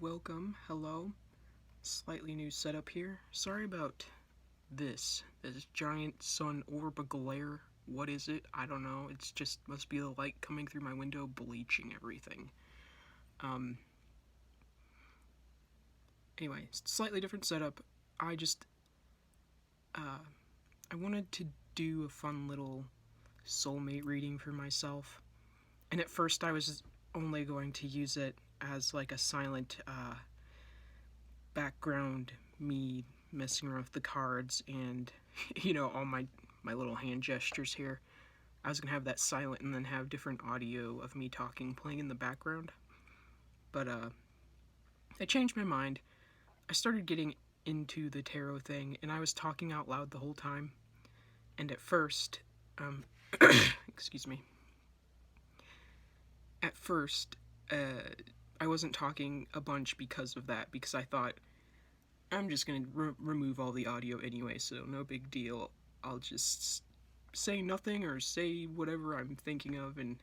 Welcome, hello, slightly new setup here. Sorry about this giant sun orb glare. What is it? I don't know. It's just, must be the light coming through my window bleaching everything. Um, anyway, slightly different setup. I just, I wanted to do a fun little soulmate reading for myself. And at first I was only going to use it as like a silent, background me messing around with the cards and all my little hand gestures here. I was gonna have that silent and then have different audio of me talking playing in the background, but I changed my mind. I started getting into the tarot thing and I was talking out loud the whole time, and at first excuse me, at first I wasn't talking a bunch because of that, because I thought I'm just gonna remove all the audio anyway, so no big deal. I'll just say nothing or say whatever I'm thinking of, and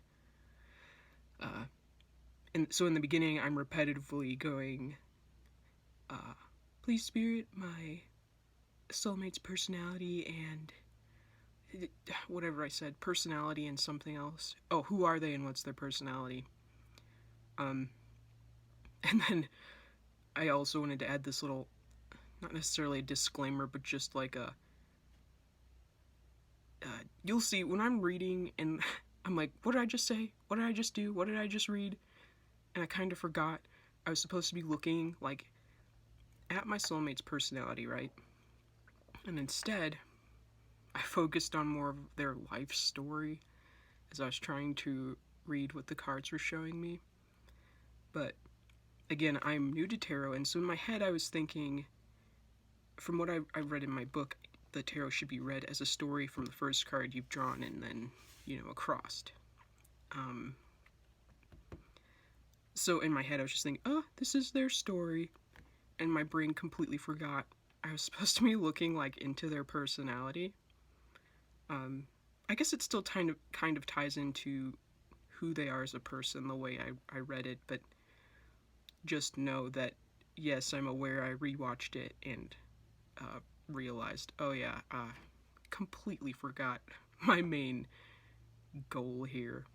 so in the beginning I'm repetitively going, please spirit my soulmate's personality and whatever I said, personality and something else. Oh, who are they and what's their personality? And then I also wanted to add this little, not necessarily a disclaimer, but just like a, you'll see when I'm reading and I'm like, what did I just say? What did I just do? What did I just read? And I kind of forgot. I was supposed to be looking like at my soulmate's personality, right? And instead, I focused on more of their life story as I was trying to read what the cards were showing me. But again, I'm new to tarot, and so in my head I was thinking, from what I read in my book, the tarot should be read as a story from the first card you've drawn and then, across. So in my head I was just thinking, oh, this is their story, and my brain completely forgot I was supposed to be looking like into their personality. I guess it still kind of ties into who they are as a person the way I read it, but just know that yes, I'm aware I rewatched it and realized, oh yeah, completely forgot my main goal here.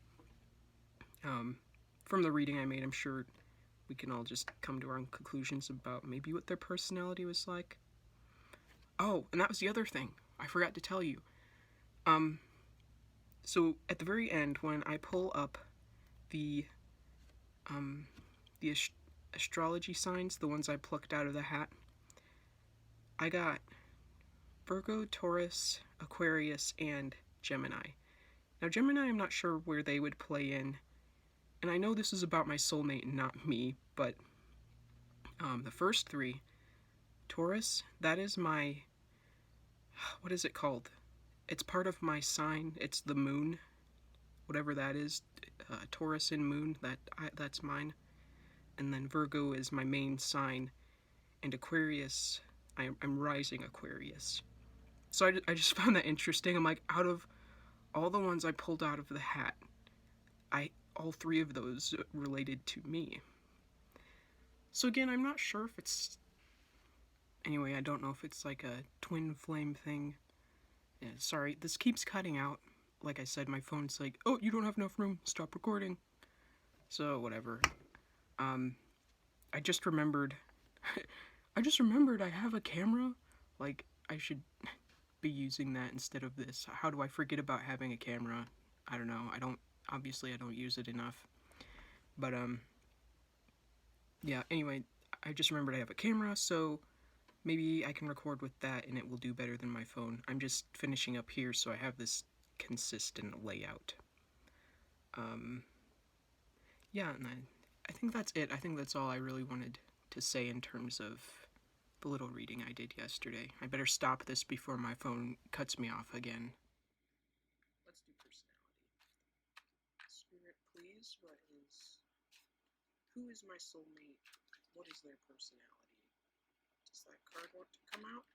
From the reading I made, I'm sure we can all just come to our own conclusions about maybe what their personality was like. Oh, and that was the other thing I forgot to tell you. So at the very end, when I pull up the astrology signs, the ones I plucked out of the hat, I got Virgo, Taurus, Aquarius, and Gemini. Now Gemini, I'm not sure where they would play in, and I know this is about my soulmate and not me, but the first three, Taurus, that is my, what is it called? It's part of my sign. It's the moon, whatever that is. Taurus and moon, that's mine. And then Virgo is my main sign, and Aquarius, I'm rising Aquarius. So I just found that interesting. I'm like, out of all the ones I pulled out of the hat, all three of those related to me. So again, I'm not sure if it's, anyway, I don't know if it's like a twin flame thing. Yeah, sorry, this keeps cutting out. Like I said, my phone's like, oh, you don't have enough room, stop recording. So whatever. I just remembered I have a camera. Like, I should be using that instead of this. How do I forget about having a camera? I don't know. Obviously I don't use it enough. But yeah, anyway, I just remembered I have a camera, so maybe I can record with that and it will do better than my phone. I'm just finishing up here so I have this consistent layout. Yeah, and I think that's it. I think that's all I really wanted to say in terms of the little reading I did yesterday. I better stop this before my phone cuts me off again. Let's do personality. Spirit, please, who is my soulmate? What is their personality? Does that card want to come out?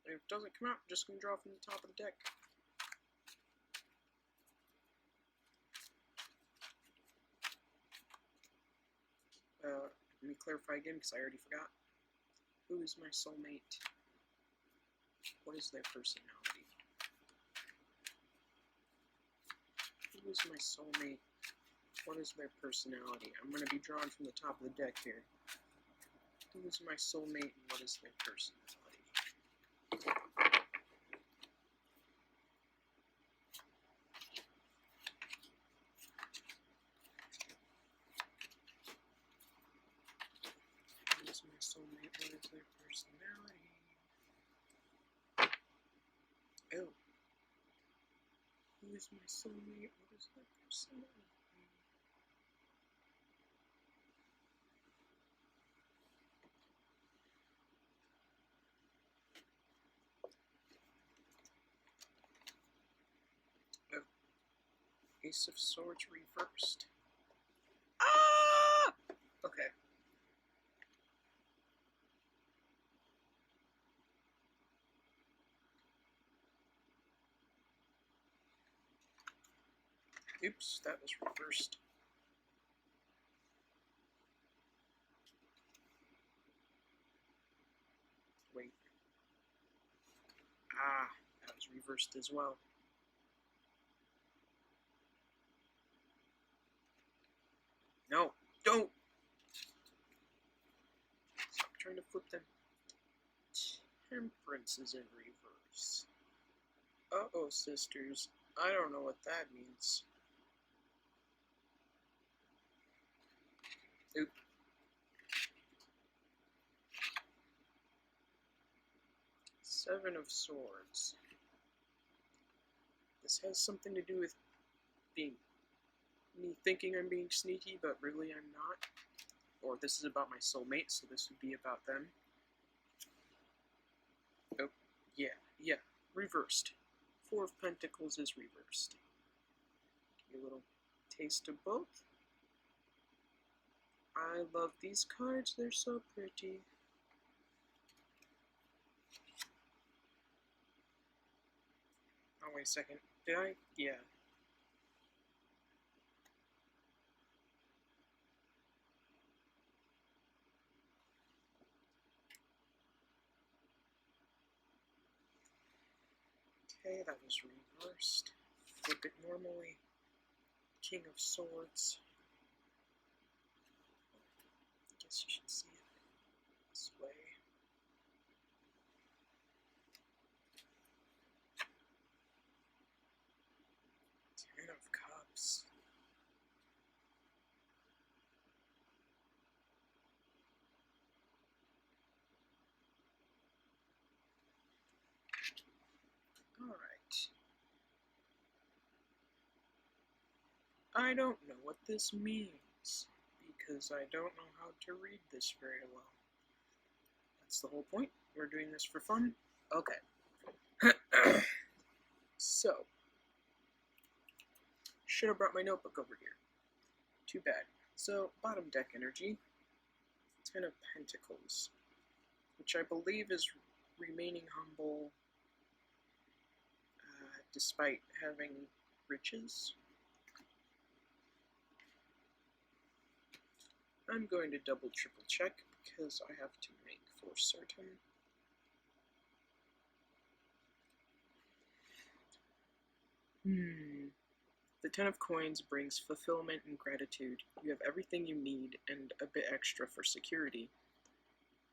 If it doesn't come out, I'm just going to draw from the top of the deck. me clarify again because I already forgot. Who is my soulmate? What is their personality? Who is my soulmate? What is their personality? I'm going to be drawn from the top of the deck here. Who is my soulmate and what is their personality? Who is my soulmate? What is their personality? Oh. Who is my soulmate? What is their personality? Oh. Ace of Swords reversed. Ah! Okay. Oops, that was reversed. Wait. Ah, that was reversed as well. No, don't! Stop trying to flip them. Temperance is in reverse. Uh-oh, sisters. I don't know what that means. Oop. Seven of Swords. This has something to do with me thinking I'm being sneaky, but really I'm not. Or this is about my soulmate, so this would be about them. Oh, yeah. Reversed. Four of Pentacles is reversed. Give you a little taste of both. I love these cards, they're so pretty. Oh, wait a second. Did I? Yeah. Okay, that was reversed. Flip it normally. King of Swords. I guess you should see it this way. Ten of Cups. Alright. I don't know what this means, because I don't know how to read this very well. That's the whole point. We're doing this for fun. Okay. So, should have brought my notebook over here. Too bad. So, bottom deck energy, Ten of Pentacles, which I believe is remaining humble despite having riches. I'm going to double triple check because I have to make for certain. The Ten of Coins brings fulfillment and gratitude. You have everything you need and a bit extra for security.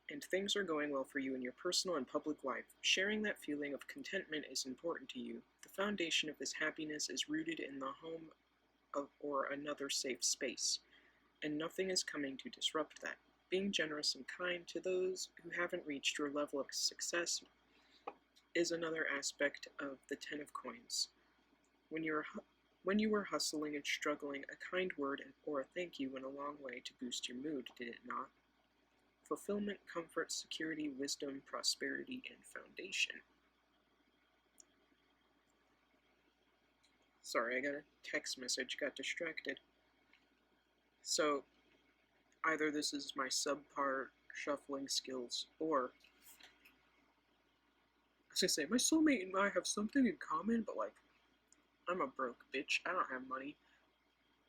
And things are going well for you in your personal and public life. Sharing that feeling of contentment is important to you. The foundation of this happiness is rooted in the home or another safe space, and nothing is coming to disrupt that. Being generous and kind to those who haven't reached your level of success is another aspect of the Ten of Coins. When you were hustling and struggling, a kind word or a thank you went a long way to boost your mood, did it not? Fulfillment, comfort, security, wisdom, prosperity, and foundation. Sorry, I got a text message, got distracted. So, either this is my subpar shuffling skills, or I was gonna say, my soulmate and I have something in common, but like, I'm a broke bitch, I don't have money.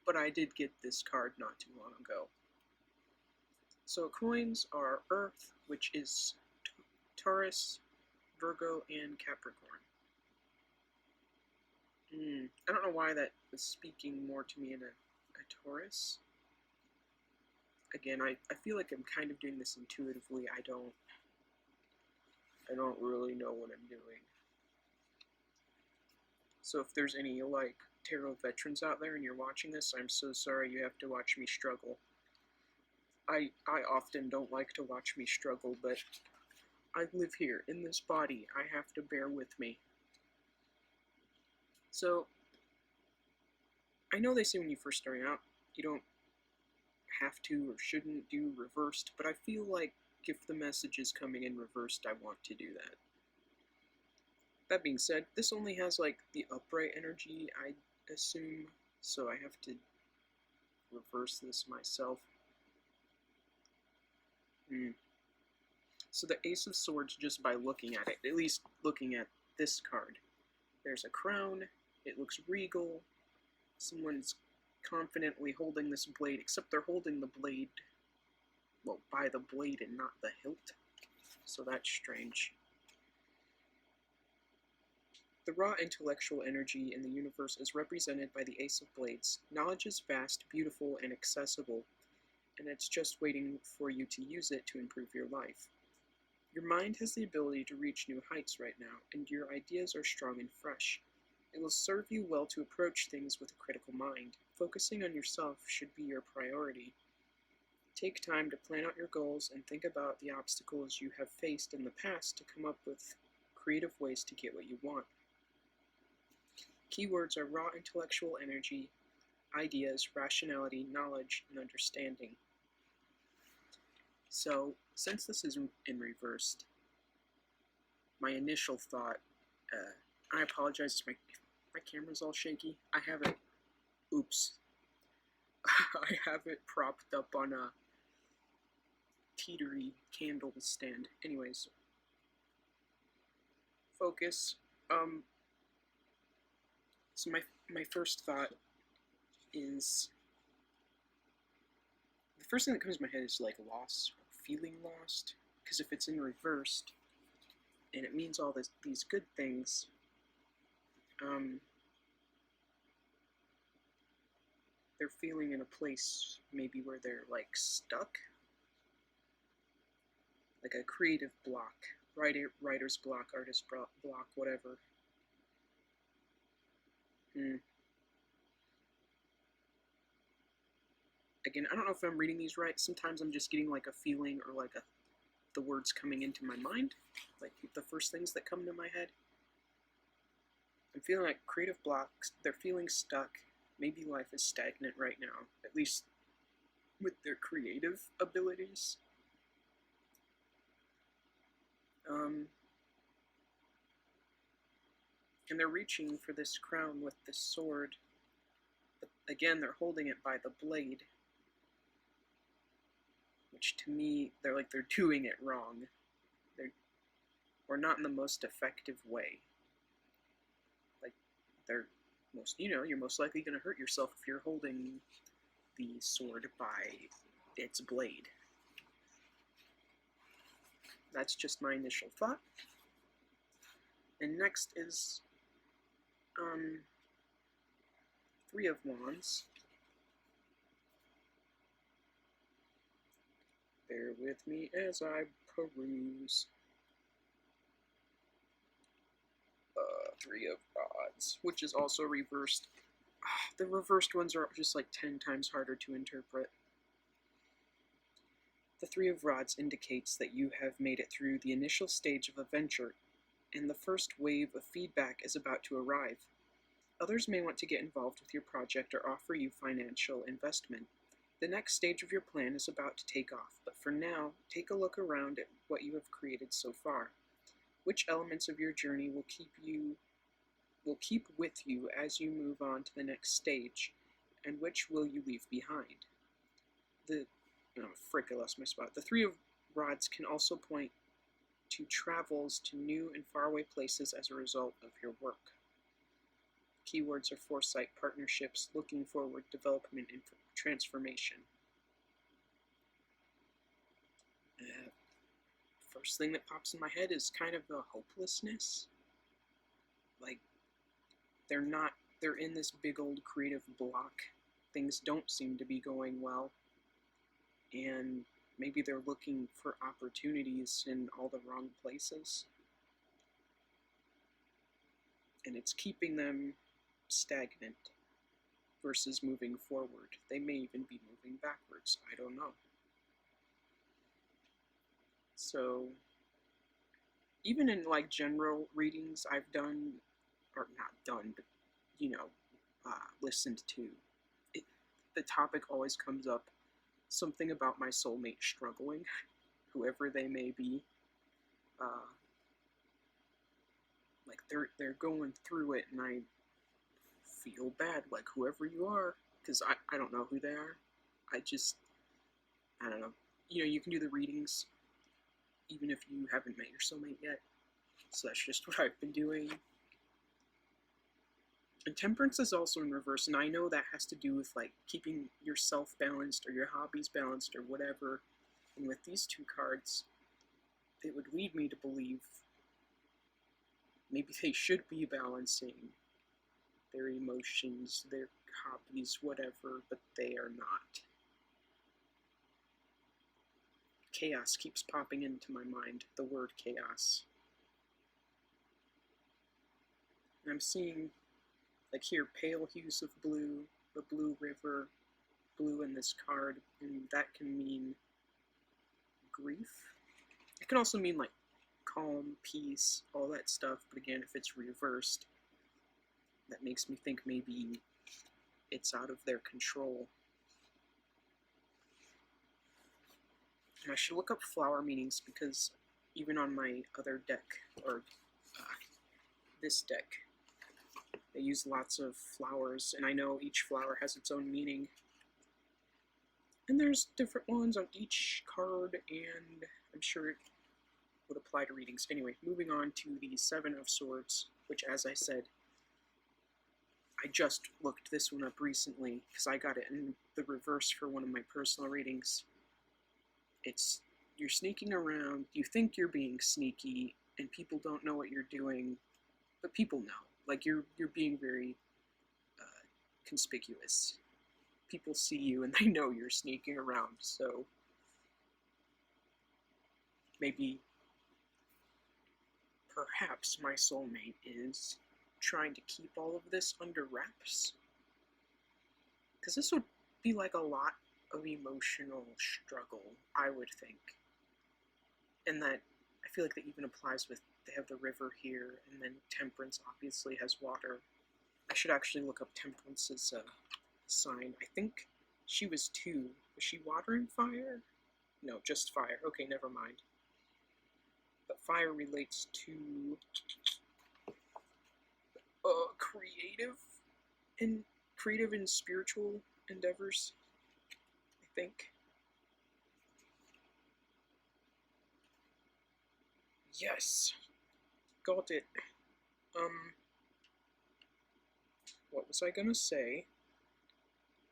But I did get this card not too long ago. So coins are Earth, which is Taurus, Virgo, and Capricorn. I don't know why that was speaking more to me in a Taurus. Again, I feel like I'm kind of doing this intuitively. I don't really know what I'm doing. So if there's any like tarot veterans out there and you're watching this, I'm so sorry you have to watch me struggle. I often don't like to watch me struggle, but I live here in this body. I have to bear with me. So I know they say when you first start out, you don't have to or shouldn't do reversed, but I feel like if the message is coming in reversed, I want to do that. That being said, this only has like the upright energy, I assume, so I have to reverse this myself. So the Ace of Swords, just by looking at it, at least looking at this card, there's a crown, it looks regal, someone's confidently holding this blade, except they're holding the blade, well, by the blade and not the hilt, so that's strange. The raw intellectual energy in the universe is represented by the Ace of Blades. Knowledge is vast, beautiful, and accessible, and it's just waiting for you to use it to improve your life. Your mind has the ability to reach new heights right now, and your ideas are strong and fresh. It will serve you well to approach things with a critical mind. Focusing on yourself should be your priority. Take time to plan out your goals and think about the obstacles you have faced in the past to come up with creative ways to get what you want. Keywords are raw intellectual energy, ideas, rationality, knowledge, and understanding. So, since this is in reversed, my initial thought, I apologize if my camera's all shaky. I have it, oops, I have it propped up on a teetery candle stand. Anyways, focus. So my first thought is, the first thing that comes to my head is like loss, or feeling lost, because if it's in reversed, and it means all these good things, they're feeling in a place maybe where they're like stuck, like a creative block, writer's block, artist block, whatever. Again, I don't know if I'm reading these right. Sometimes I'm just getting like a feeling or like the words coming into my mind, like the first things that come to my head. I'm feeling like creative blocks, they're feeling stuck. Maybe life is stagnant right now, at least with their creative abilities. And they're reaching for this crown with this sword. But again, they're holding it by the blade, which to me, they're doing it wrong. Or not in the most effective way. Like, you're most likely going to hurt yourself if you're holding the sword by its blade. That's just my initial thought. And next is Three of Wands. Bear with me as I peruse. Three of Rods, which is also reversed. The reversed ones are just like 10 times harder to interpret. The Three of Rods indicates that you have made it through the initial stage of a venture, and the first wave of feedback is about to arrive. Others may want to get involved with your project or offer you financial investment. The next stage of your plan is about to take off, but for now, take a look around at what you have created so far. Which elements of your journey will keep with you as you move on to the next stage, and which will you leave behind? I lost my spot. The Three of Rods can also point to travels to new and faraway places as a result of your work. Keywords are foresight, partnerships, looking forward, development, and transformation. first thing that pops in my head is kind of the hopelessness. Like, they're in this big old creative block. Things don't seem to be going well. And maybe they're looking for opportunities in all the wrong places. And it's keeping them stagnant versus moving forward. They may even be moving backwards. I don't know. So, even in like general readings I've done, or not done, but listened to, the topic always comes up, something about my soulmate struggling, whoever they may be. Like they're going through it, and I feel bad, like whoever you are, because I don't know who they are. I don't know. You can do the readings even if you haven't met your soulmate yet. So that's just what I've been doing. And temperance is also in reverse, and I know that has to do with like keeping yourself balanced or your hobbies balanced or whatever. And with these two cards, it would lead me to believe maybe they should be balancing their emotions, their hobbies, whatever, but they are not. Chaos keeps popping into my mind, the word chaos. And I'm seeing, like here, pale hues of blue, the blue river, blue in this card, and that can mean grief. It can also mean like calm, peace, all that stuff, but again, if it's reversed, that makes me think maybe it's out of their control. And I should look up flower meanings, because even on my other deck, or this deck, they use lots of flowers, and I know each flower has its own meaning. And there's different ones on each card, and I'm sure it would apply to readings. Anyway, moving on to the Seven of Swords, which, as I said, I just looked this one up recently, because I got it in the reverse for one of my personal readings. It's, you're sneaking around, you think you're being sneaky, and people don't know what you're doing, but people know. Like, you're being very conspicuous. People see you and they know you're sneaking around, so maybe, perhaps my soulmate is trying to keep all of this under wraps. Because this would be like a lot of emotional struggle, I would think. And that, I feel like that even applies with, they have the river here, and then temperance obviously has water. I should actually look up temperance's sign. I think she was 2. Was she water and fire? No, just fire. Okay, never mind. But fire relates to creative and spiritual endeavors, I think. Yes, got it. What was I gonna say?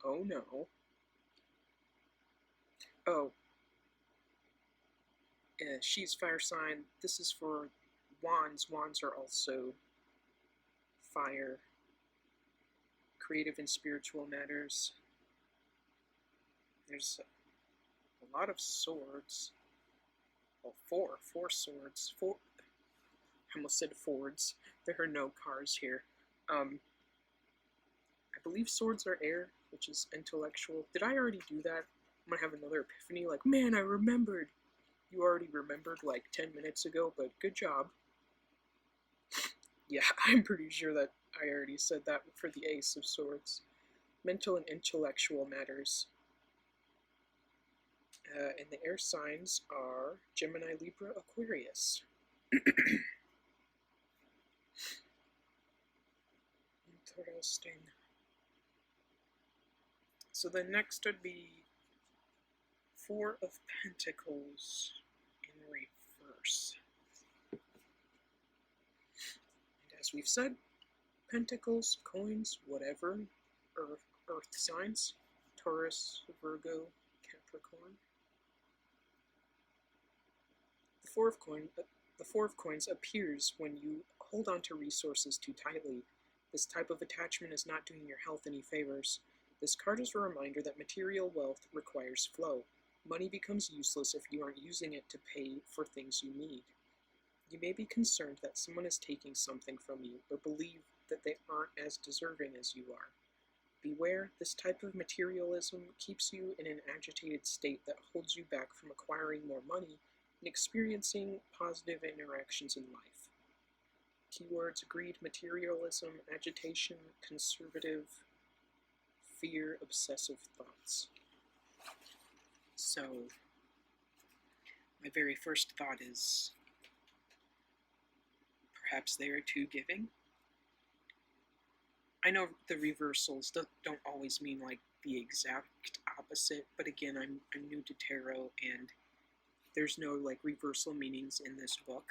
Oh no. Oh. She's fire sign. This is for wands. Wands are also fire. Creative and spiritual matters. There's a lot of swords. Well, four swords. Four. I almost said fords. There are no cars here. I believe swords are air, which is intellectual. Did I already do that? I'm gonna have another epiphany, like, man, I remembered. You already remembered like 10 minutes ago, but good job. Yeah, I'm pretty sure that I already said that for the Ace of Swords. Mental and intellectual matters. And the air signs are Gemini, Libra, Aquarius. Interesting. So then next would be Four of Pentacles in reverse. And as we've said, pentacles, coins, whatever, earth signs, Taurus, Virgo, Capricorn. The the Four of Coins appears when you hold on to resources too tightly. This type of attachment is not doing your health any favors. This card is a reminder that material wealth requires flow. Money becomes useless if you aren't using it to pay for things you need. You may be concerned that someone is taking something from you or believe that they aren't as deserving as you are. Beware, this type of materialism keeps you in an agitated state that holds you back from acquiring more money and experiencing positive interactions in life. Keywords: greed, materialism, agitation, conservative, fear, obsessive thoughts. So, my very first thought is perhaps they are too giving. I know the reversals don't always mean like the exact opposite, but again, I'm new to tarot and there's no like reversal meanings in this book.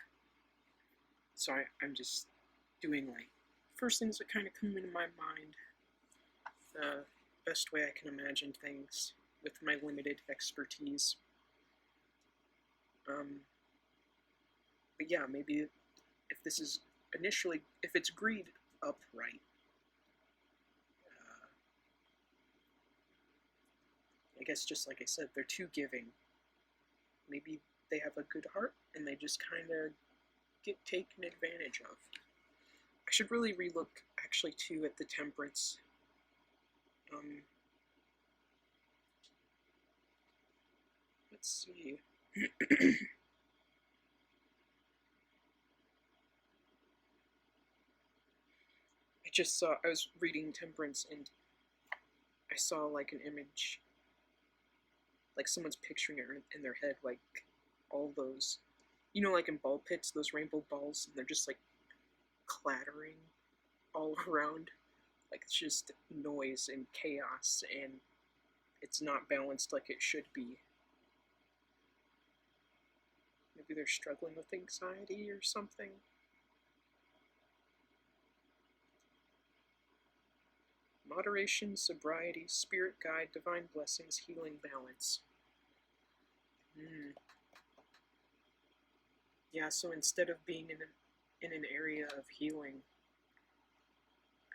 So I'm just doing like first things that kind of come into my mind, the best way I can imagine things with my limited expertise. But yeah, maybe if this is initially, if it's greed upright, I guess just like I said, they're too giving. Maybe they have a good heart and they just kind of get taken advantage of. I should really relook actually too at the Temperance. Let's see. I was reading Temperance and I saw like an image, like someone's picturing it in their head, like all those, like in ball pits, those rainbow balls, and they're just like clattering all around. Like it's just noise and chaos, and it's not balanced like it should be. Maybe they're struggling with anxiety or something. Moderation, sobriety, spirit guide, divine blessings, healing, balance. Yeah, so instead of being in an area of healing,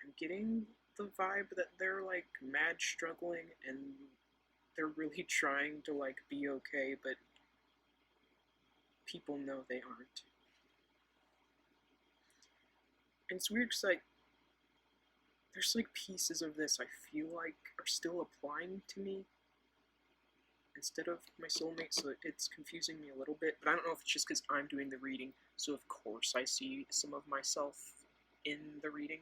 I'm getting the vibe that they're like mad struggling and they're really trying to like be okay, but people know they aren't. And it's weird because like there's like pieces of this I feel like are still applying to me instead of my soulmate, so it's confusing me a little bit, but I don't know if it's just because I'm doing the reading, so of course I see some of myself in the reading.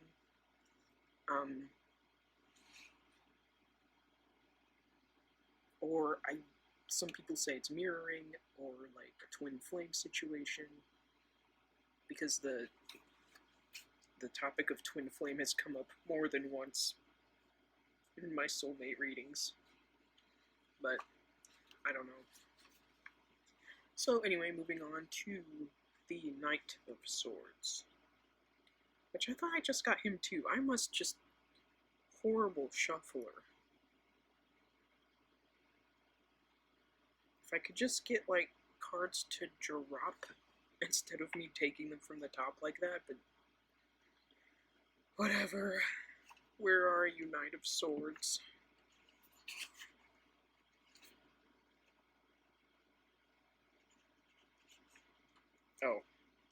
Or some people say it's mirroring, or like a twin flame situation, because the topic of twin flame has come up more than once in my soulmate readings, but I don't know. So anyway, moving on to the Knight of Swords, which I thought I just got him too. I must just horrible shuffler. If I could just get like cards to drop instead of me taking them from the top like that, but whatever. Where are you, Knight of Swords? Oh,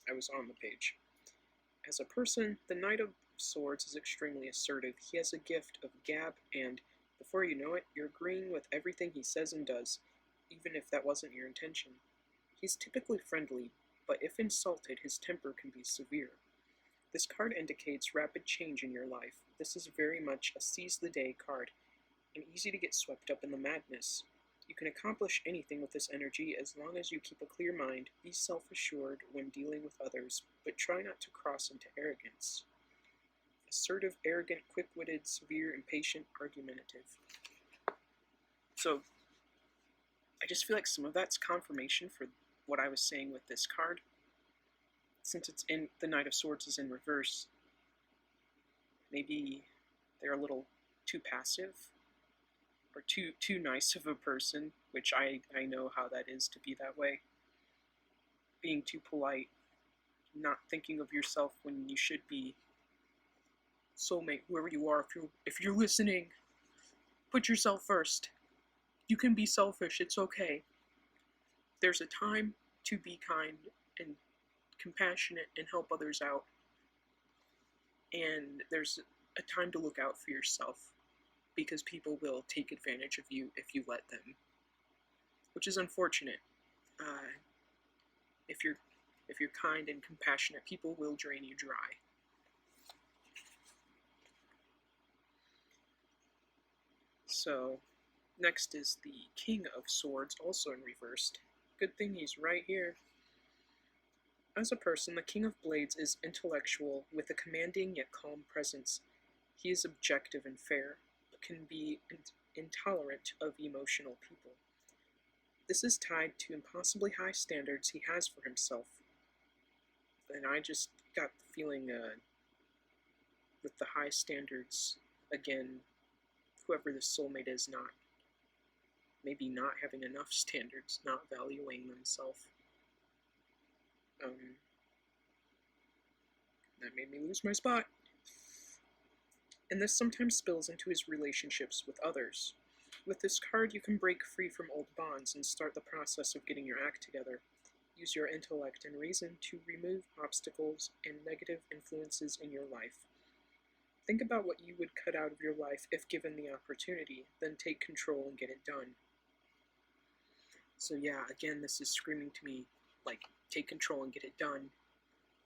I was on the page. As a person, the Knight of Swords is extremely assertive. He has a gift of gab, and before you know it, you're agreeing with everything he says and does, even if that wasn't your intention. He's typically friendly, but if insulted, his temper can be severe. This card indicates rapid change in your life. This is very much a seize-the-day card, and easy to get swept up in the madness. You can accomplish anything with this energy as long as you keep a clear mind, be self-assured when dealing with others, but try not to cross into arrogance. Assertive, arrogant, quick-witted, severe, impatient, argumentative. So, I just feel like some of that's confirmation for what I was saying with this card. Since it's in the Knight of Swords is in reverse, maybe they're a little too passive, or too nice of a person, which I know how that is to be that way. being too polite, not thinking of yourself when you should be. Soulmate, whoever you are, if you're listening, put yourself first. You can be selfish, it's okay. There's a time to be kind and compassionate and help others out. And there's a time to look out for yourself, because people will take advantage of you if you let them, which is unfortunate. If you're kind and compassionate, people will drain you dry. So, next is the King of Swords, also in reversed. Good thing he's right here. As a person, the King of Blades is intellectual, with a commanding yet calm presence. He is objective and fair, but can be intolerant of emotional people. This is tied to impossibly high standards he has for himself. And I just got the feeling with the high standards, again, whoever this soulmate is maybe not having enough standards, not valuing themselves. That made me lose my spot. And this sometimes spills into his relationships with others. With this card, you can break free from old bonds and start the process of getting your act together. Use your intellect and reason to remove obstacles and negative influences in your life. Think about what you would cut out of your life if given the opportunity, then take control and get it done. So yeah, again, this is screaming to me, like, take control and get it done,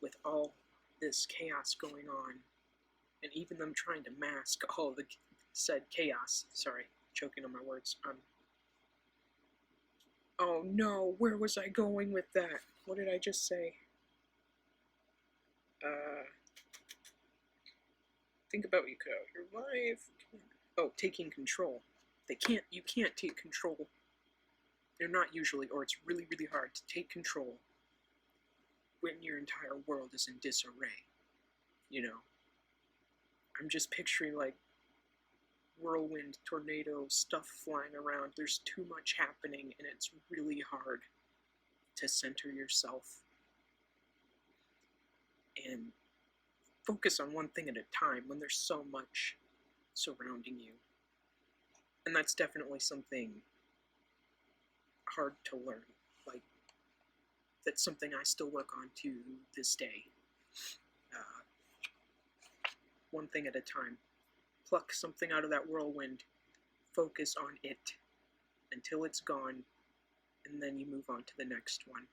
with all this chaos going on, and even them trying to mask all the said chaos. Sorry, choking on my words. Oh no, where was I going with that? What did I just say? Think about what you cut out your life. Oh, taking control. You can't take control. They're not usually, or it's really, really hard to take control when your entire world is in disarray. You know? I'm just picturing, like, whirlwind, tornado, stuff flying around. There's too much happening, and it's really hard to center yourself and focus on one thing at a time when there's so much surrounding you. And that's definitely something hard to learn. Like, that's something I still work on to this day. One thing at a time. Pluck something out of that whirlwind, focus on it until it's gone, and then you move on to the next one.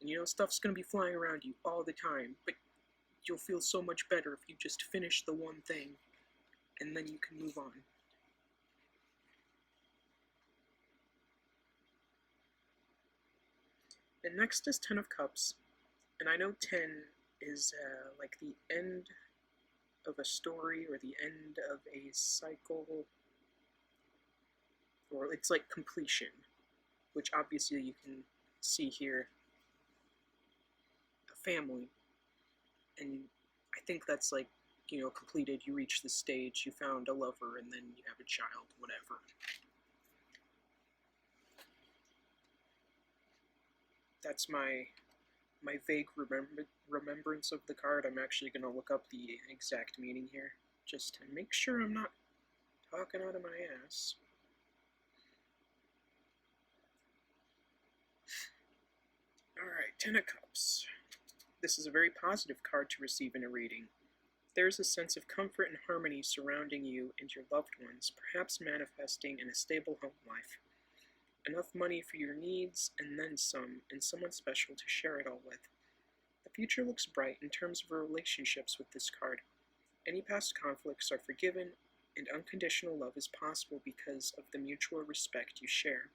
And you know, stuff's going to be flying around you all the time, but you'll feel so much better if you just finish the one thing, and then you can move on. And next is 10 of Cups, and I know 10 is like the end of a story or the end of a cycle, or it's like completion, which obviously you can see here, a family, and I think that's like, you know, completed, you reach the stage, you found a lover, and then you have a child, whatever. That's my vague remembrance of the card. I'm actually going to look up the exact meaning here, just to make sure I'm not talking out of my ass. Alright, 10 of Cups. This is a very positive card to receive in a reading. There is a sense of comfort and harmony surrounding you and your loved ones, perhaps manifesting in a stable home life. Enough money for your needs, and then some, and someone special to share it all with. The future looks bright in terms of relationships with this card. Any past conflicts are forgiven, and unconditional love is possible because of the mutual respect you share.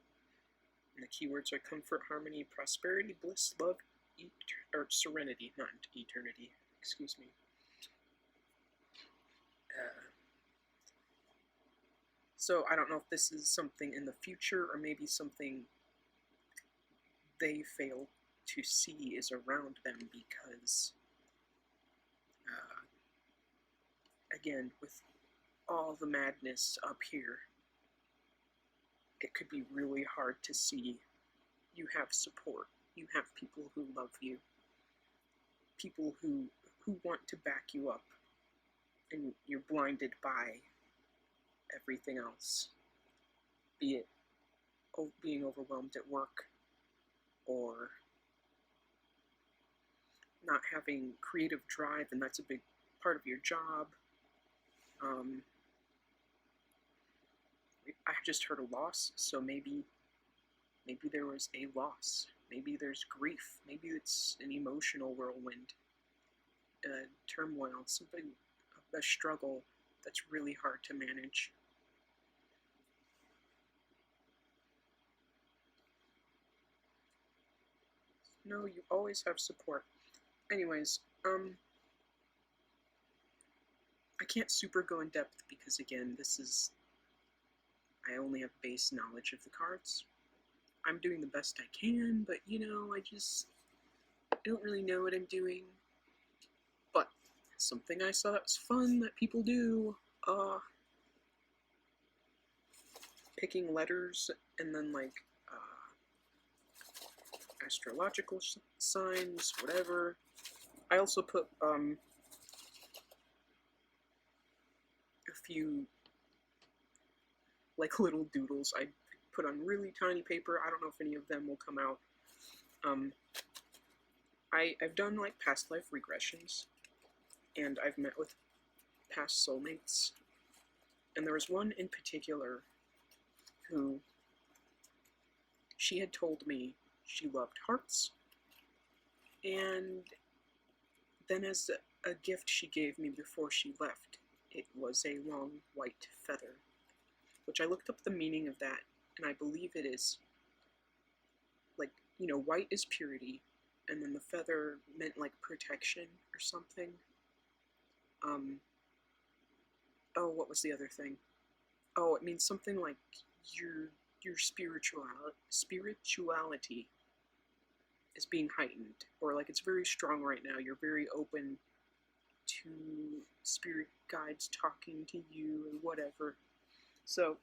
And the keywords are comfort, harmony, prosperity, bliss, love, or serenity, not eternity, excuse me. So I don't know if this is something in the future or maybe something they fail to see is around them because, again, with all the madness up here, it could be really hard to see you have support. You have people who love you. People who want to back you up. And you're blinded by everything else. Be it being overwhelmed at work, or not having creative drive, and that's a big part of your job. I just heard a loss, so maybe there was a loss. Maybe there's grief. Maybe it's an emotional whirlwind, turmoil, something, a struggle that's really hard to manage. No, you always have support. Anyways, I can't super go in depth because, again, I only have base knowledge of the cards. I'm doing the best I can, but, I don't really know what I'm doing. But something I saw that was fun that people do, picking letters and then, astrological signs, whatever. I also put, a few, little doodles I put on really tiny paper. I don't know if any of them will come out. I've done, past life regressions, and I've met with past soulmates, and there was one in particular who, she had told me she loved hearts, and then as a gift she gave me before she left, it was a long white feather, which I looked up the meaning of that, and I believe it is, white is purity, and then the feather meant, protection or something. What was the other thing? Oh, it means something like your spirituality is being heightened, or it's very strong right now. You're very open to spirit guides talking to you and whatever. So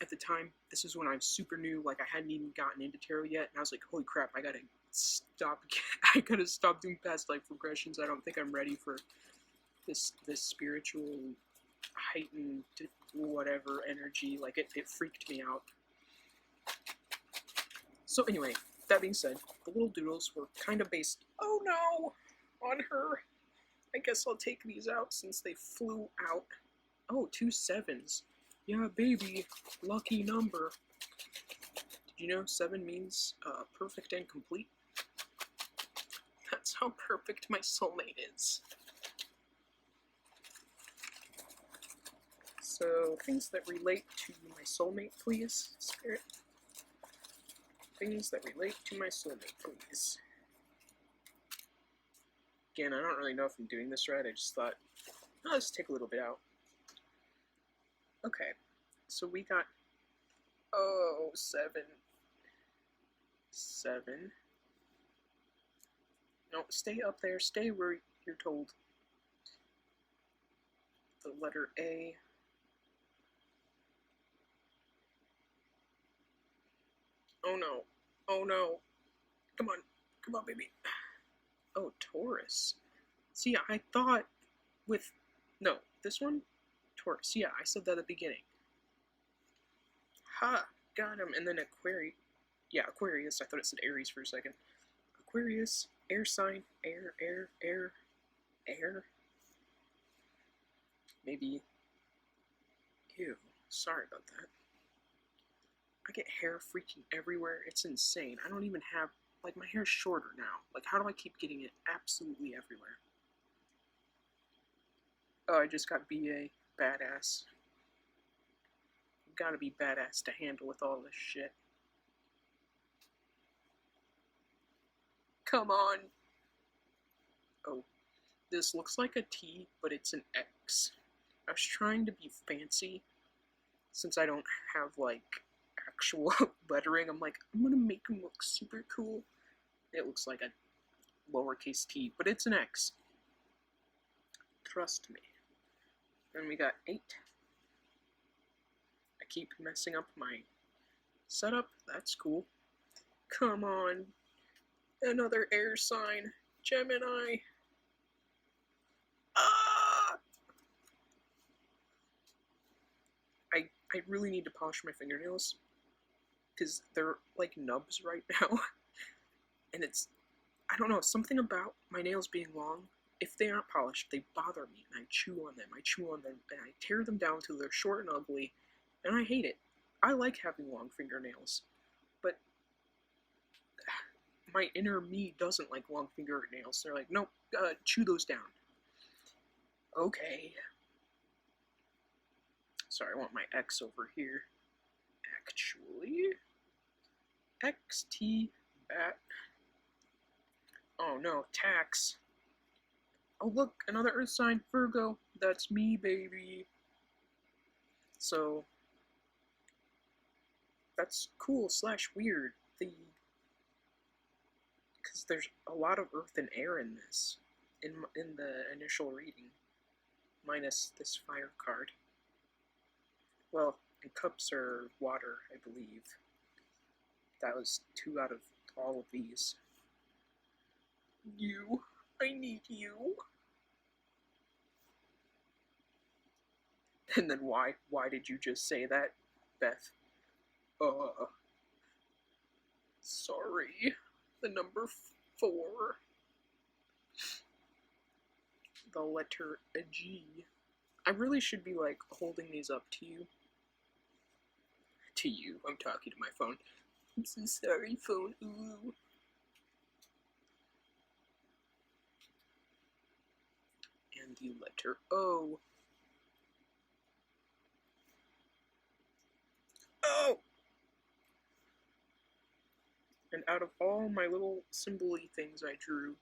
at the time, this is when I was super new. I hadn't even gotten into tarot yet, and I was like, holy crap, I gotta stop doing past life regressions. I don't think I'm ready for this spiritual heightened whatever energy. It freaked me out. So anyway, that being said, the little doodles were kind of based, oh no, on her. I guess I'll take these out since they flew out. Oh, 2 7s. Yeah, baby, lucky number. Did you know 7 means perfect and complete? That's how perfect my soulmate is. So, things that relate to my soulmate, please, Spirit. Things that relate to my soulmate, please. Again, I don't really know if I'm doing this right. I just thought, let's take a little bit out. Okay, so we got, 7. No, stay up there. Stay where you're told. The letter A. Oh no. Oh no. Come on. Come on, baby. Oh, Taurus. See, I thought with... No, this one? Taurus. Yeah, I said that at the beginning. Ha! Got him. And then Aquarius. Yeah, Aquarius. I thought it said Aries for a second. Aquarius. Air sign. Air. Maybe... Ew. Sorry about that. I get hair freaking everywhere. It's insane. I don't even have... my hair's shorter now. How do I keep getting it absolutely everywhere? Oh, I just got BA. Badass. Gotta be badass to handle with all this shit. Come on! Oh. This looks like a T, but it's an X. I was trying to be fancy, since I don't have, actual lettering. I'm gonna make him look super cool. It looks like a lowercase t, but it's an X. Trust me. Then we got 8. I keep messing up my setup. That's cool. Come on. Another air sign. Gemini. Ah! I really need to polish my fingernails because they're like nubs right now. And it's, I don't know, something about my nails being long. If they aren't polished, they bother me, and I chew on them. And I tear them down till they're short and ugly, and I hate it. I like having long fingernails, but my inner me doesn't like long fingernails. They're like, nope, chew those down. Okay. Sorry, I want my X over here. Actually, XT bat. Oh no, tax. Oh look, another Earth sign, Virgo. That's me, baby. So that's cool / weird. Because there's a lot of Earth and air in this, in the initial reading, minus this fire card. Well, and cups are water, I believe. That was 2 out of all of these. You, I need you. And then why did you just say that, Beth? Sorry. The number 4. The letter G. I really should be like holding these up to you. To you. I'm talking to my phone. I'm so sorry, phone. Ooh. And the letter O. Oh! And out of all my little symbol-y things I drew,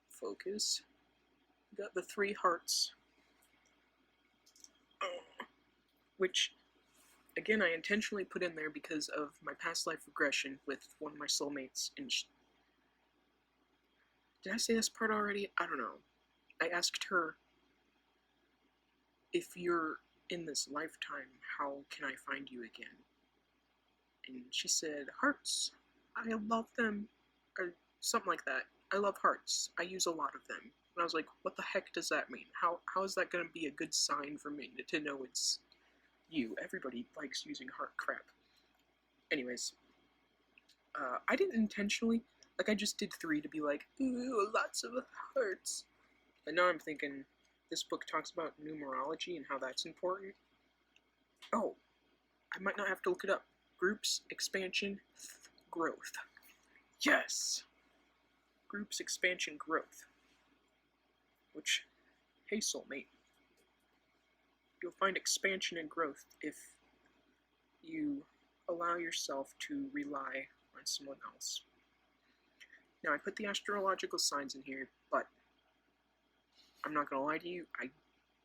focus, got the 3 hearts. Which, again, I intentionally put in there because of my past life regression with one of my soulmates. And did I say this part already? I don't know. I asked her, if you're in this lifetime, how can I find you again? And she said, hearts. I love them. Or something like that. I love hearts. I use a lot of them. And I was like, what the heck does that mean? How is that going to be a good sign for me to know it's you? Everybody likes using heart crap. Anyways, I didn't intentionally, like I just did 3 to be like, ooh, lots of hearts. And now I'm thinking, this book talks about numerology and how that's important. Oh, I might not have to look it up. Groups, expansion, growth. Yes! Groups, expansion, growth. Which, hey soulmate, you'll find expansion and growth if you allow yourself to rely on someone else. Now, I put the astrological signs in here, but I'm not gonna lie to you, I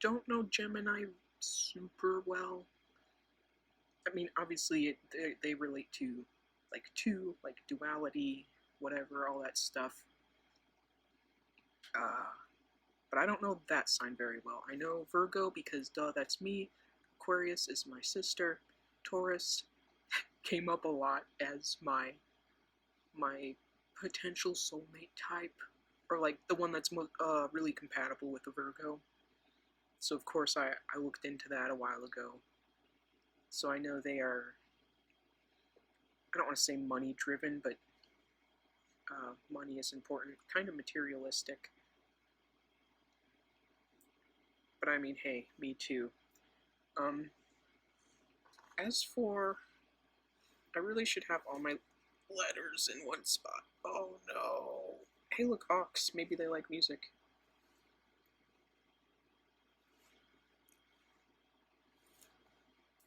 don't know Gemini super well. I mean, obviously, they relate to, like, 2, like, duality, whatever, all that stuff. But I don't know that sign very well. I know Virgo because, duh, that's me. Aquarius is my sister. Taurus came up a lot as my potential soulmate type, or like the one that's really compatible with the Virgo. So of course I looked into that a while ago. So I know they are, I don't want to say money driven, but money is important, kind of materialistic. But I mean, hey, me too. As for, I really should have all my letters in one spot. Oh no. Hey look, Ox, maybe they like music.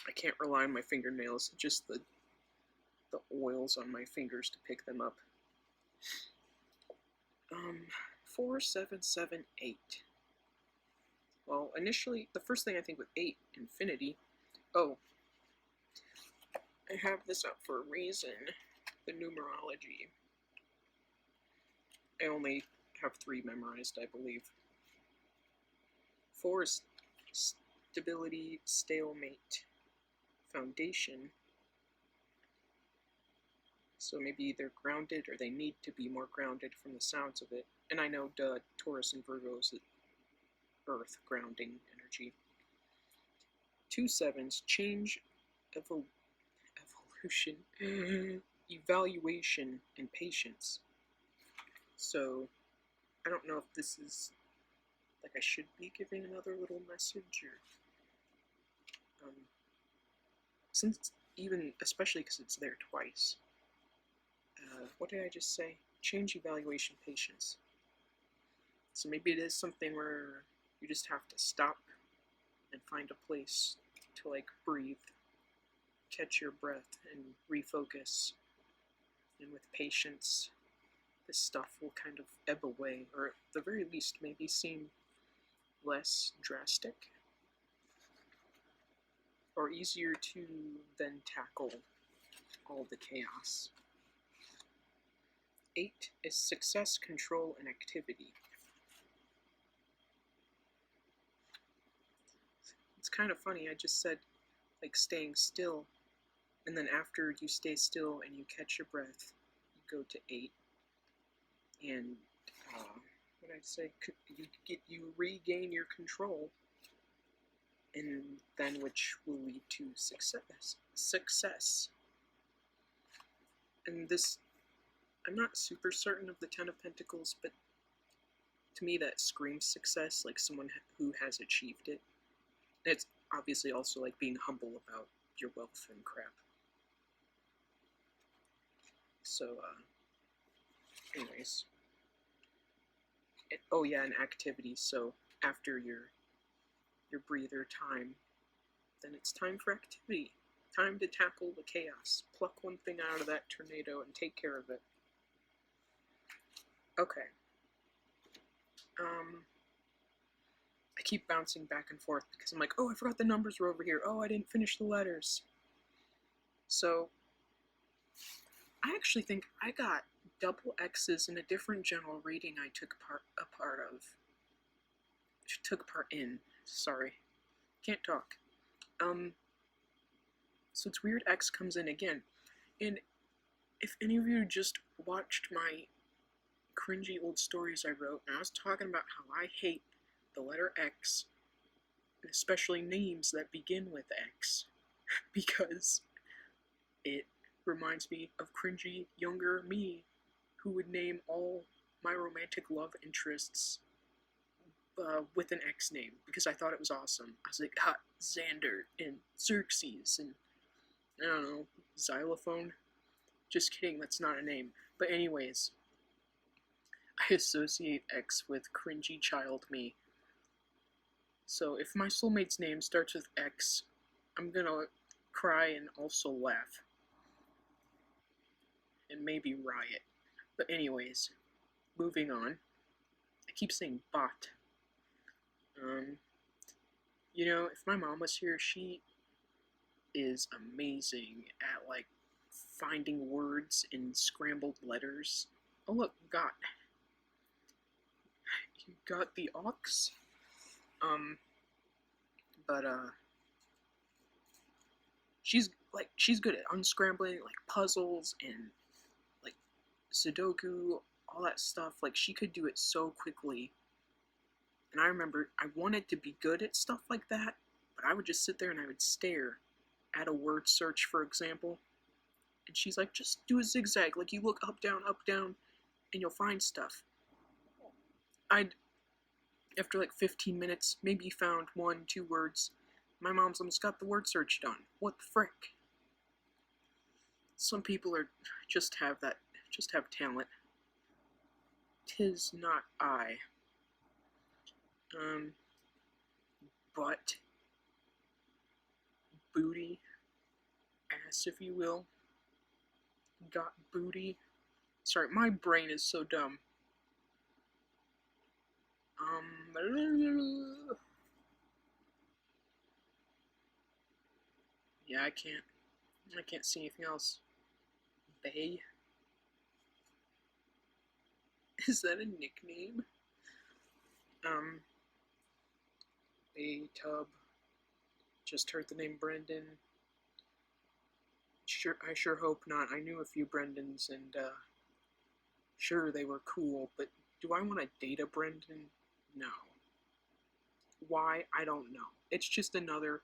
I can't rely on my fingernails, just the oils on my fingers to pick them up. 4, 7, 7, 8. Well, initially, the first thing I think with 8, infinity. Oh, I have this up for a reason. The numerology. I only have 3 memorized, I believe. 4 is stability, stalemate, foundation, So maybe they're grounded or they need to be more grounded from the sounds of it. And I know, duh, Taurus and Virgos, earth grounding energy. 2 sevens, change, evolution, evaluation, and patience. So I don't know if this is like I should be giving another little message or since even especially because it's there twice. What did I just say? Change, evaluation, patience. So maybe it is something where you just have to stop and find a place to like breathe, catch your breath, and refocus. And with patience, this stuff will kind of ebb away, or at the very least, maybe seem less drastic, or easier to then tackle all the chaos. 8 is success, control, and activity. It's kind of funny, I just said like staying still, and then after you stay still and you catch your breath, you go to 8, and what did I say? You regain your control, and then which will lead to success. And this, I'm not super certain of the 10 of Pentacles, but to me that screams success, like someone who has achieved it. And it's obviously also like being humble about your wealth and crap. So, anyways. Oh yeah, and activity. So after your breather time, then it's time for activity. Time to tackle the chaos. Pluck one thing out of that tornado and take care of it. Okay. I keep bouncing back and forth because I'm like, oh, I forgot the numbers were over here. Oh, I didn't finish the letters. So, I actually think I got double X's in a different general reading I took part in. Sorry. Can't talk. So it's weird X comes in again. And if any of you just watched my cringy old stories I wrote, and I was talking about how I hate the letter X, and especially names that begin with X, because it reminds me of cringy younger me, who would name all my romantic love interests with an X name, because I thought it was awesome. I was like, Xander, and Xerxes, and I don't know, Xylophone? Just kidding, that's not a name. But anyways, I associate X with cringy child me. So if my soulmate's name starts with X, I'm gonna cry and also laugh. And maybe riot. But anyways, moving on. I keep saying bot. You know, if my mom was here, she is amazing at, like, finding words in scrambled letters. Oh, look, got. You got the ox? She's good at unscrambling, like, puzzles and, like, Sudoku, all that stuff. Like, she could do it so quickly. And I remember I wanted to be good at stuff like that, but I would just sit there and I would stare at a word search, for example. And she's like, just do a zigzag. Like, you look up, down, and you'll find stuff. After like 15 minutes, maybe found 1-2 words. My mom's almost got the word search done. What the frick? Some people just have talent. 'Tis not I. Butt, booty, ass, if you will. Got booty. Sorry, my brain is so dumb. Yeah, I can't see anything else. Bay? Is that a nickname? Bay Tub. Just heard the name Brendan. I sure hope not. I knew a few Brendans, and sure they were cool, but do I want to date a Brendan? No. Why? I don't know. It's just another.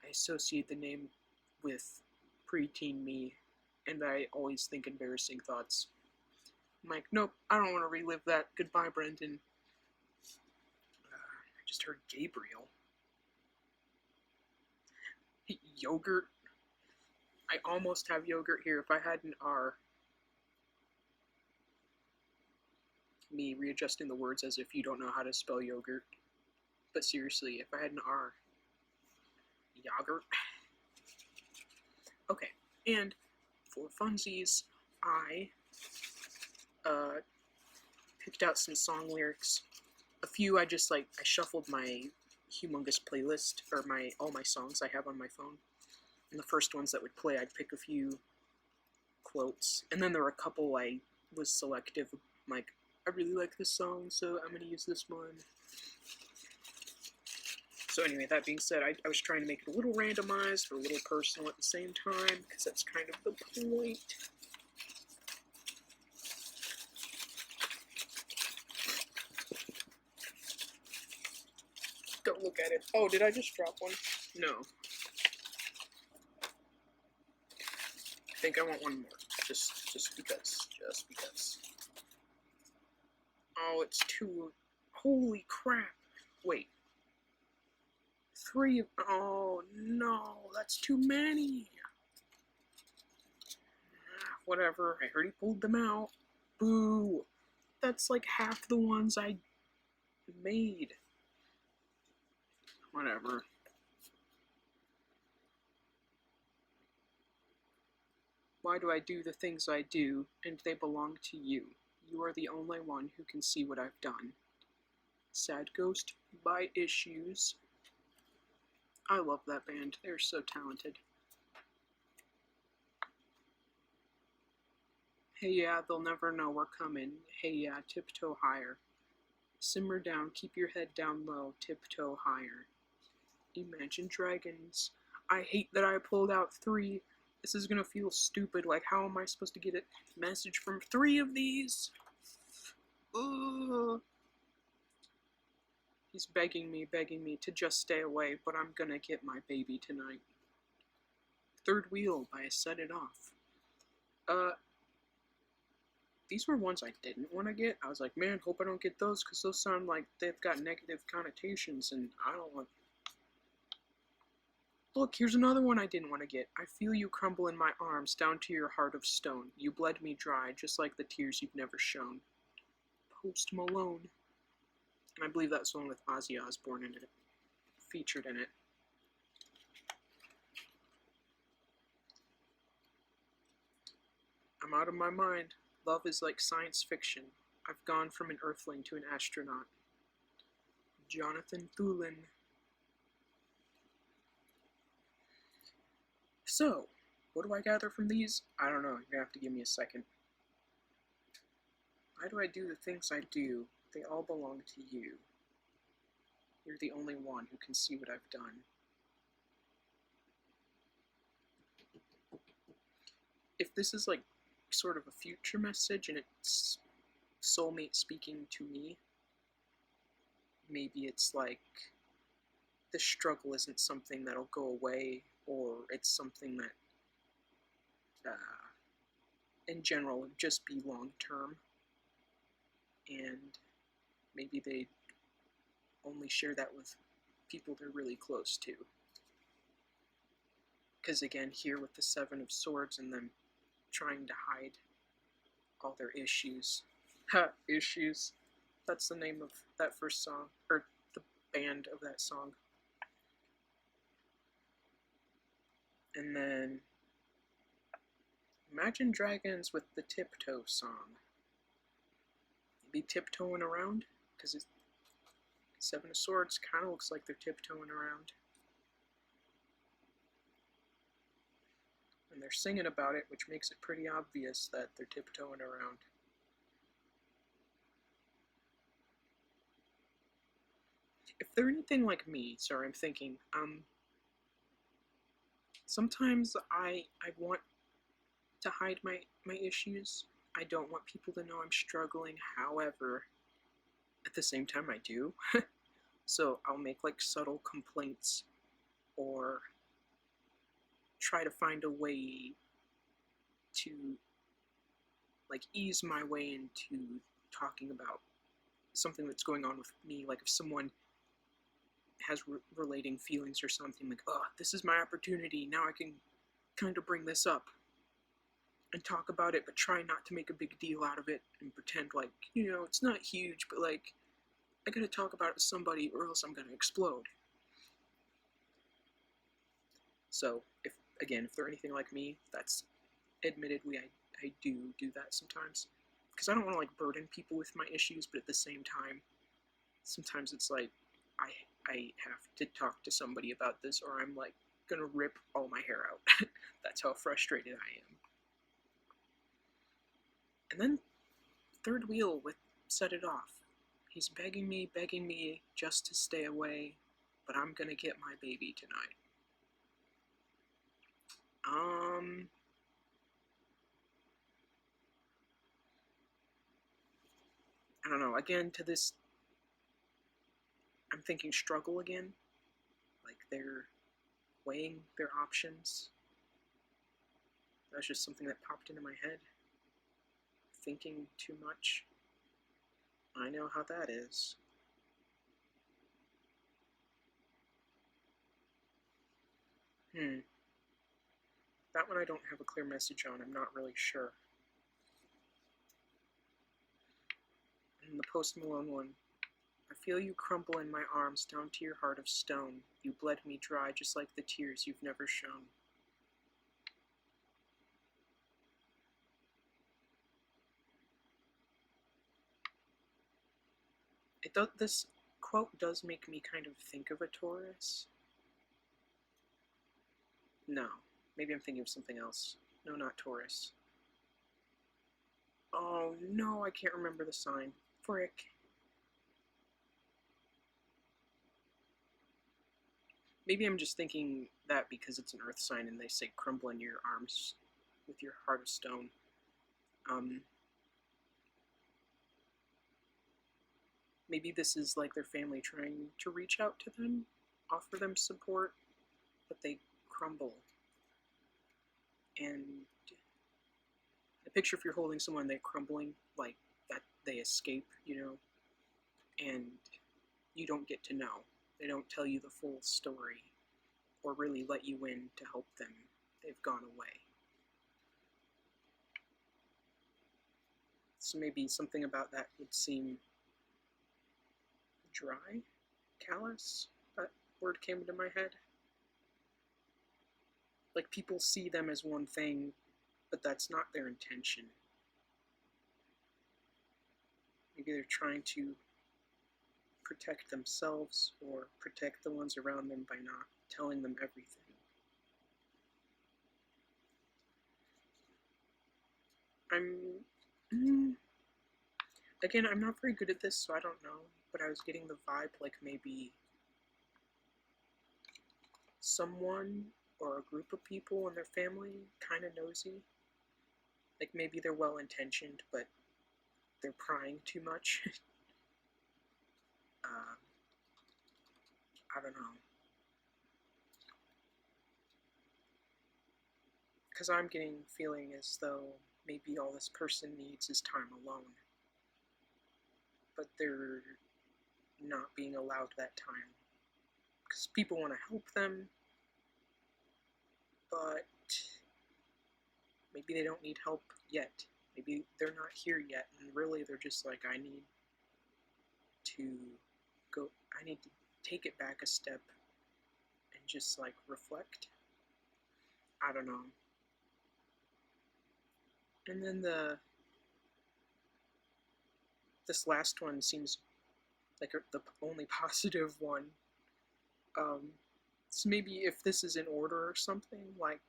I associate the name with preteen me, and I always think embarrassing thoughts. I'm like, nope, I don't want to relive that. Goodbye, Brendan. I just heard Gabriel. Yogurt. I almost have yogurt here. If I had an R. Me readjusting the words as if you don't know how to spell yogurt. But seriously, if I had an R. Yogurt. Okay, and for funsies, I picked out some song lyrics. A few I shuffled my humongous playlist, or all my songs I have on my phone. And the first ones that would play, I'd pick a few quotes. And then there were a couple I was selective, like, I really like this song, so I'm gonna use this one. So anyway, that being said, I was trying to make it a little randomized, but a little personal at the same time, because that's kind of the point. Go look at it. Oh, did I just drop one? No. I think I want one more. Just because. Just because. Oh, it's two. Holy crap. Wait. 3 of. Oh, no. That's too many. Whatever. I already pulled them out. Boo. That's like half the ones I made. Whatever. Why do I do the things I do, and they belong to you? You are the only one who can see what I've done. Sad Ghost by Issues. I love that band. They're so talented. Hey yeah, they'll never know we're coming. Hey yeah, tiptoe higher. Simmer down, keep your head down low, tiptoe higher. Imagine Dragons. I hate that I pulled out 3. This is gonna feel stupid. Like, how am I supposed to get a message from 3 of these? Ugh. He's begging me to just stay away, but I'm gonna get my baby tonight. Third Wheel by Set It Off. These were ones I didn't want to get. I was like, man, hope I don't get those, because those sound like they've got negative connotations, and I don't want. Look, here's another one I didn't want to get. I feel you crumble in my arms, down to your heart of stone. You bled me dry, just like the tears you've never shown. Post Malone. And I believe that's the one with Ozzy Osbourne in it, featured in it. I'm out of my mind. Love is like science fiction. I've gone from an earthling to an astronaut. Jonathan Thulin. So, what do I gather from these? I don't know. You're gonna have to give me a second. Why do I do the things I do? They all belong to you. You're the only one who can see what I've done. If this is like sort of a future message and it's soulmate speaking to me, maybe it's like the struggle isn't something that'll go away, or it's something that in general would just be long term, and maybe they only share that with people they're really close to. Because again, here with the 7 of Swords and them trying to hide all their issues. Ha! Issues. That's the name of that first song, or the band of that song. And then Imagine Dragons with the Tiptoe song. Be tiptoeing around, because it's 7 of Swords kind of looks like they're tiptoeing around. And they're singing about it, which makes it pretty obvious that they're tiptoeing around. If they're anything like me, sorry, I'm thinking, Sometimes I want to hide my issues. I don't want people to know I'm struggling. However, at the same time I do. So I'll make like subtle complaints or try to find a way to like ease my way into talking about something that's going on with me. Like if someone has relating feelings or something, like, oh, this is my opportunity. Now I can kind of bring this up and talk about it, but try not to make a big deal out of it and pretend like, it's not huge, but like, I gotta talk about it with somebody or else I'm gonna explode. So, if they're anything like me, that's admittedly, I do that sometimes. Because I don't want to like burden people with my issues, but at the same time, sometimes it's like, I have to talk to somebody about this or I'm like gonna rip all my hair out. That's how frustrated I am. And then third wheel with Set It Off. He's begging me just to stay away, but I'm gonna get my baby tonight. I don't know. Again, to this, I'm thinking struggle again. Like they're weighing their options. That's just something that popped into my head. Thinking too much. I know how that is. That one I don't have a clear message on. I'm not really sure. And the Post Malone one. I feel you crumble in my arms down to your heart of stone. You bled me dry just like the tears you've never shown. This quote does make me kind of think of a Taurus. No, maybe I'm thinking of something else. No, not Taurus. Oh no, I can't remember the sign. Frick. Maybe I'm just thinking that because it's an earth sign and they say crumble in your arms with your heart of stone. Maybe this is like their family trying to reach out to them, offer them support, but they crumble. And I picture if you're holding someone, they're crumbling, like that they escape, and you don't get to know. They don't tell you the full story or really let you in to help them. They've gone away. So maybe something about that would seem dry, callous. That word came into my head. Like people see them as one thing, but that's not their intention. Maybe they're trying to protect themselves or protect the ones around them by not telling them everything. Again, I'm not very good at this, so I don't know, but I was getting the vibe like maybe someone or a group of people in their family kind of nosy. Like maybe they're well-intentioned, but they're prying too much. I don't know. Because I'm getting feeling as though maybe all this person needs is time alone. But they're not being allowed that time. Because people want to help them, but maybe they don't need help yet. Maybe they're not here yet, and really they're just like, I need to take it back a step and just like reflect. I don't know. And then this last one seems like the only positive one. So maybe if this is in order or something, like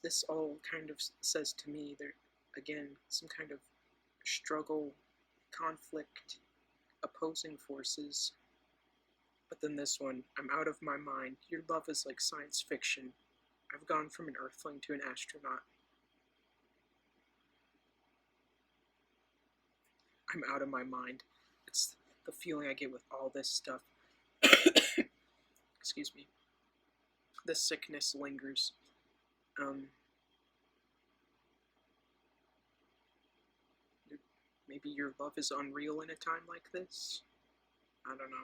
this all kind of says to me there again some kind of struggle, conflict, opposing forces. But then this one, I'm out of my mind. Your love is like science fiction. I've gone from an earthling to an astronaut. I'm out of my mind. It's the feeling I get with all this stuff. Excuse me. The sickness lingers. Maybe your love is unreal in a time like this? I don't know.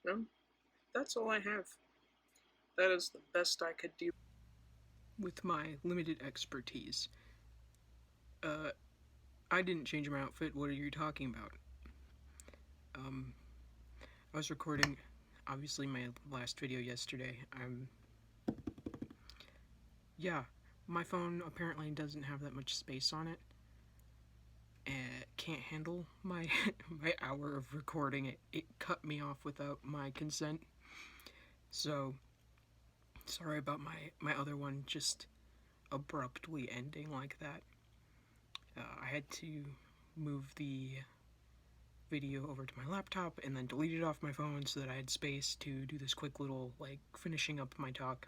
No, that's all I have. That is the best I could do with my limited expertise. I didn't change my outfit. What are you talking about? I was recording, obviously, my last video yesterday. Yeah, my phone apparently doesn't have that much space on it. It can't handle my my hour of recording. It cut me off without my consent. So, sorry about my other one just abruptly ending like that. I had to move the video over to my laptop and then delete it off my phone so that I had space to do this quick little, like, finishing up my talk.